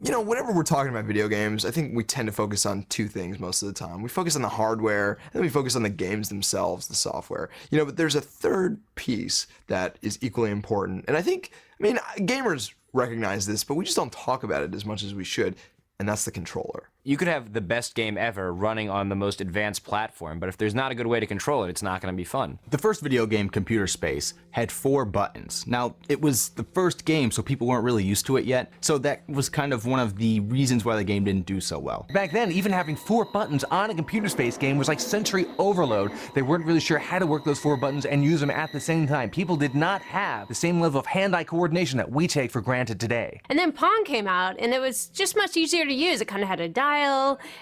You know, whenever we're talking about video games, I think we tend to focus on two things most of the time. We focus on the hardware, and then we focus on the games themselves, the software. You know, but there's a third piece that is equally important. And I mean, gamers recognize this, but we just don't talk about it as much as we should, and that's the controller. You could have the best game ever running on the most advanced platform, but if there's not a good way to control it, it's not going to be fun. The first video game, Computer Space, had 4 buttons. Now, it was the first game, so people weren't really used to it yet, so that was kind of one of the reasons why the game didn't do so well. Back then, even having 4 buttons on a Computer Space game was like sensory overload. They weren't really sure how to work those 4 buttons and use them at the same time. People did not have the same level of hand-eye coordination that we take for granted today. And then Pong came out, and it was just much easier to use. It kind of had a dial.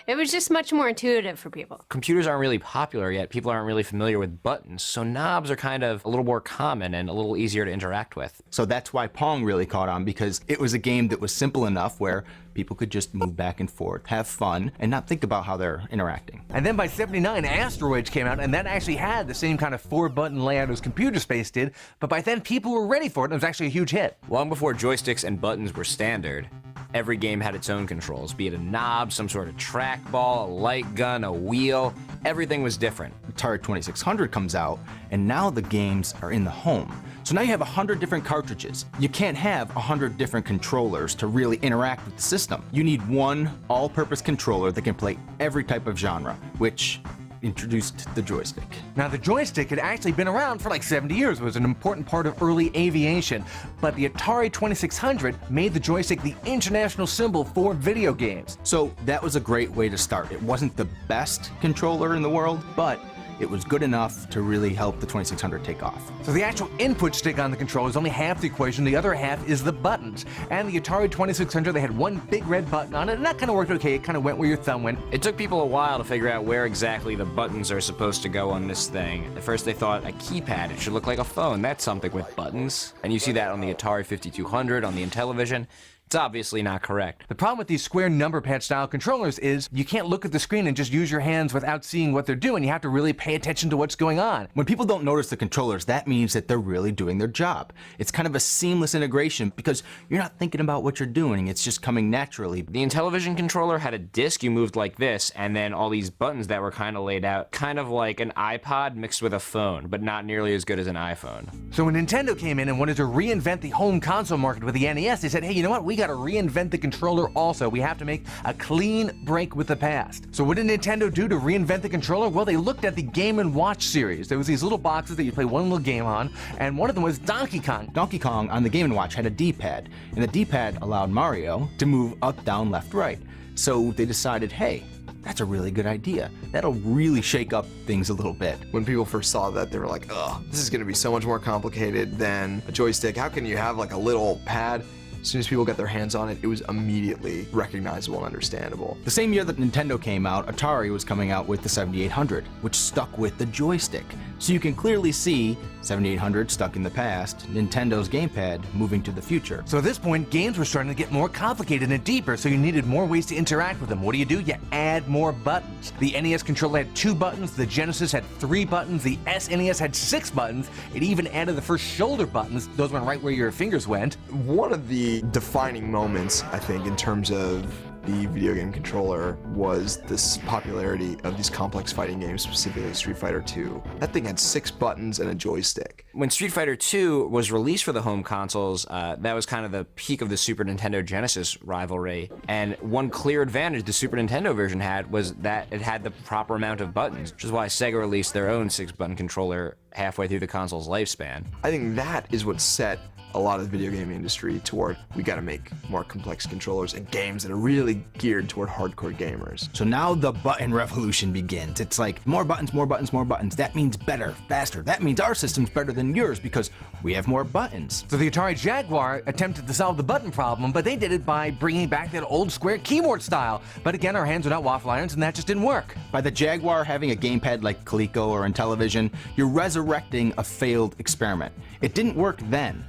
It was just much more intuitive for people. Computers aren't really popular yet. People aren't really familiar with buttons, so knobs are kind of a little more common and a little easier to interact with. So that's why Pong really caught on, because it was a game that was simple enough where people could just move back and forth, have fun, and not think about how they're interacting. And then by '79, Asteroids came out, and that actually had the same kind of 4-button layout as Computer Space did, but by then people were ready for it, and it was actually a huge hit. Long before joysticks and buttons were standard, every game had its own controls, be it a knob, some sort of trackball, a light gun, a wheel. Everything was different. Atari 2600 comes out, and now the games are in the home. So now you have 100 different cartridges. You can't have 100 different controllers to really interact with the system. You need one all-purpose controller that can play every type of genre, which introduced the joystick. Now, the joystick had actually been around for like 70 years. It was an important part of early aviation, but the Atari 2600 made the joystick the international symbol for video games. So that was a great way to start. It wasn't the best controller in the world, but it was good enough to really help the 2600 take off. So the actual input stick on the controller is only half the equation. The other half is the buttons. And the Atari 2600, they had one big red button on it, and that kind of worked okay. It kind of went where your thumb went. It took people a while to figure out where exactly the buttons are supposed to go on this thing. At first they thought a keypad, it should look like a phone. That's something with buttons. And you see that on the Atari 5200, on the Intellivision. It's obviously not correct. The problem with these square number pad style controllers is you can't look at the screen and just use your hands without seeing what they're doing. You have to really pay attention to what's going on. When people don't notice the controllers, that means that they're really doing their job. It's kind of a seamless integration because you're not thinking about what you're doing. It's just coming naturally. The Intellivision controller had a disc you moved like this, and then all these buttons that were kind of laid out, kind of like an iPod mixed with a phone, but not nearly as good as an iPhone. So when Nintendo came in and wanted to reinvent the home console market with the NES, they said, hey, you know what? We got to reinvent the controller also. We have to make a clean break with the past. So what did Nintendo do to reinvent the controller? Well, they looked at the Game & Watch series. There was these little boxes that you play one little game on, and one of them was Donkey Kong. Donkey Kong on the Game & Watch had a D-pad, and the D-pad allowed Mario to move up, down, left, right. So they decided, hey, that's a really good idea. That'll really shake up things a little bit. When people first saw that, they were like, ugh, this is gonna be so much more complicated than a joystick. How can you have like a little pad? As soon as people got their hands on it, it was immediately recognizable and understandable. The same year that Nintendo came out, Atari was coming out with the 7800, which stuck with the joystick. So you can clearly see 7800 stuck in the past, Nintendo's gamepad moving to the future. So at this point, games were starting to get more complicated and deeper, so you needed more ways to interact with them. What do? You add more buttons. The NES controller had 2 buttons, the Genesis had 3 buttons, the SNES had 6 buttons. It even added the first shoulder buttons. Those went right where your fingers went. One of the defining moments, I think, in terms of the video game controller was this popularity of these complex fighting games, specifically Street Fighter II. That thing had 6 buttons and a joystick. When Street Fighter II was released for the home consoles, that was kind of the peak of the Super Nintendo Genesis rivalry. And one clear advantage the Super Nintendo version had was that it had the proper amount of buttons, which is why Sega released their own 6-button controller halfway through the console's lifespan. I think that is what set a lot of the video game industry toward we got to make more complex controllers and games that are really geared toward hardcore gamers. So now the button revolution begins. It's like more buttons, more buttons, more buttons. That means better, faster. That means our system's better than yours because we have more buttons. So the Atari Jaguar attempted to solve the button problem, but they did it by bringing back that old square keyboard style. But again, our hands are not waffle irons, and that just didn't work. By the Jaguar having a gamepad like Coleco or Intellivision, you're resurrecting a failed experiment. It didn't work then.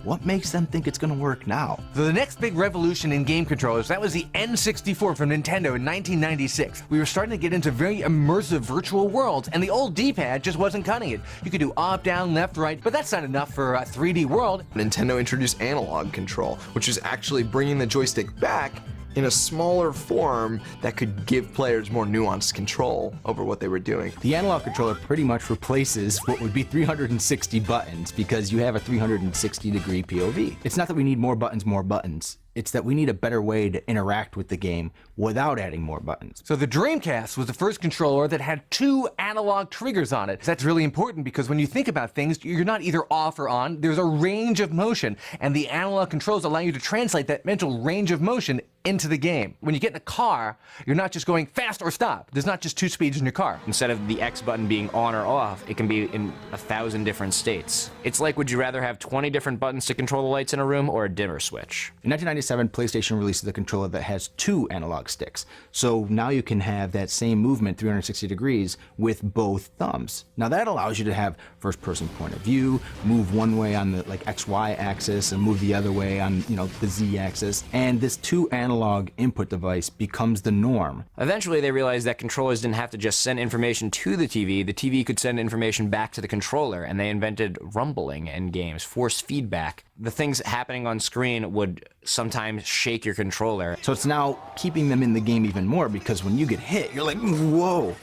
What makes them think it's going to work now? So the next big revolution in game controllers, that was the N64 from Nintendo in 1996. We were starting to get into very immersive virtual worlds, and the old D-pad just wasn't cutting it. You could do up, down, left, right, but that's not enough for a 3D world. Nintendo introduced analog control, which is actually bringing the joystick back in a smaller form that could give players more nuanced control over what they were doing. The analog controller pretty much replaces what would be 360 buttons because you have a 360-degree POV. It's not that we need more buttons. It's that we need a better way to interact with the game without adding more buttons. So the Dreamcast was the first controller that had 2 analog triggers on it. That's really important because when you think about things, you're not either off or on. There's a range of motion, and the analog controls allow you to translate that mental range of motion into the game. When you get in a car, you're not just going fast or stop. There's not just 2 speeds in your car. Instead of the X button being on or off, it can be in 1,000 different states. It's like, would you rather have 20 different buttons to control the lights in a room or a dimmer switch? In 1997, PlayStation releases a controller that has 2 analog sticks. So now you can have that same movement 360 degrees with both thumbs. Now that allows you to have first-person point of view, move one way on the XY axis and move the other way on, the Z axis. And this 2 analog input device becomes the norm. Eventually, they realized that controllers didn't have to just send information to the TV could send information back to the controller, and they invented rumbling in games, force feedback. The things happening on screen would sometimes shake your controller. So it's now keeping them in the game even more because when you get hit, you're like, whoa.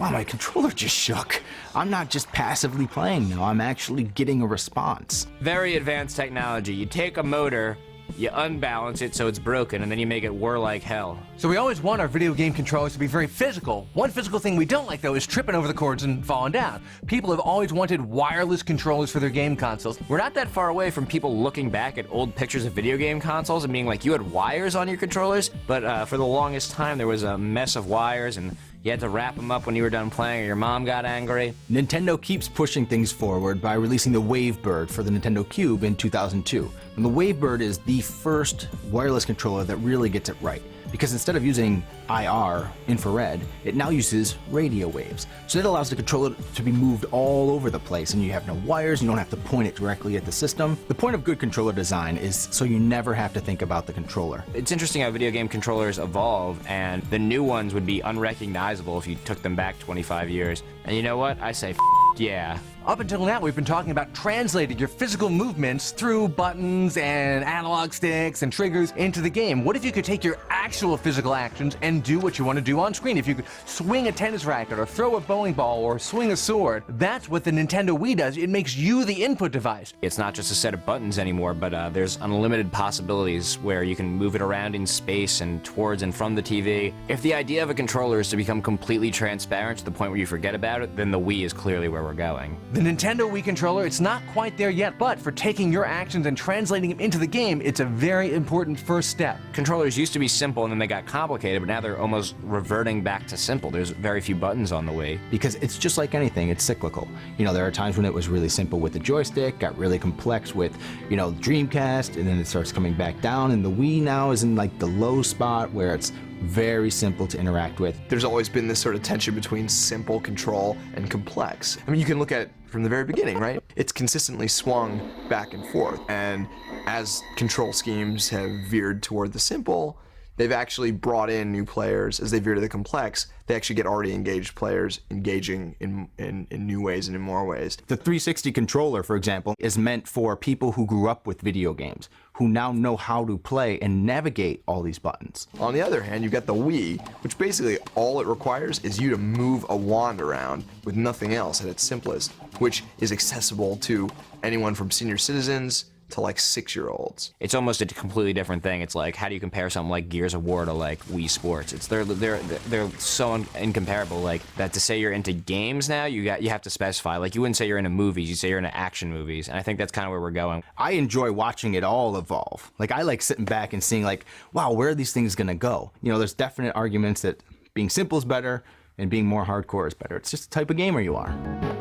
Wow, my controller just shook. I'm not just passively playing now, I'm actually getting a response. Very advanced technology. You take a motor, you unbalance it so it's broken, and then you make it whir like hell. So we always want our video game controllers to be very physical. One physical thing we don't like, though, is tripping over the cords and falling down. People have always wanted wireless controllers for their game consoles. We're not that far away from people looking back at old pictures of video game consoles and being like, you had wires on your controllers? But for the longest time, there was a mess of wires, and you had to wrap them up when you were done playing or your mom got angry. Nintendo keeps pushing things forward by releasing the Wavebird for the Nintendo Cube in 2002. And the Wavebird is the first wireless controller that really gets it right. Because instead of using IR, infrared, it now uses radio waves. So that allows the controller to be moved all over the place, and you have no wires, you don't have to point it directly at the system. The point of good controller design is so you never have to think about the controller. It's interesting how video game controllers evolve, and the new ones would be unrecognizable if you took them back 25 years. And you know what? I say, yeah. Up until now, we've been talking about translating your physical movements through buttons and analog sticks and triggers into the game. What if you could take your actual physical actions and do what you want to do on screen? If you could swing a tennis racket or throw a bowling ball or swing a sword, that's what the Nintendo Wii does. It makes you the input device. It's not just a set of buttons anymore, but there's unlimited possibilities where you can move it around in space and towards and from the TV. If the idea of a controller is to become completely transparent to the point where you forget about it, then the Wii is clearly where we're going. The Nintendo Wii controller, it's not quite there yet, but for taking your actions and translating them into the game, it's a very important first step. Controllers used to be simple and then they got complicated, but now they're almost reverting back to simple. There's very few buttons on the Wii. Because it's just like anything, it's cyclical. There are times when it was really simple with the joystick, got really complex with, Dreamcast, and then it starts coming back down, and the Wii now is in the low spot where it's very simple to interact with. There's always been this sort of tension between simple control and complex. I mean, you can look at it from the very beginning, right? It's consistently swung back and forth. And as control schemes have veered toward the simple, they've actually brought in new players. As they veer to the complex, they actually get already engaged players engaging in new ways and in more ways. The 360 controller, for example, is meant for people who grew up with video games, who now know how to play and navigate all these buttons. On the other hand, you've got the Wii, which basically all it requires is you to move a wand around with nothing else at its simplest, which is accessible to anyone from senior citizens to like 6-year-olds. It's almost a completely different thing. It's like, how do you compare something like Gears of War to like Wii Sports? It's they're so incomparable. Like that, to say you're into games now, you have to specify. Like you wouldn't say you're into movies, you say you're into action movies, and I think that's kind of where we're going. I enjoy watching it all evolve. Like I like sitting back and seeing like, wow, where are these things gonna go? You know, there's definite arguments that being simple is better and being more hardcore is better. It's just the type of gamer you are.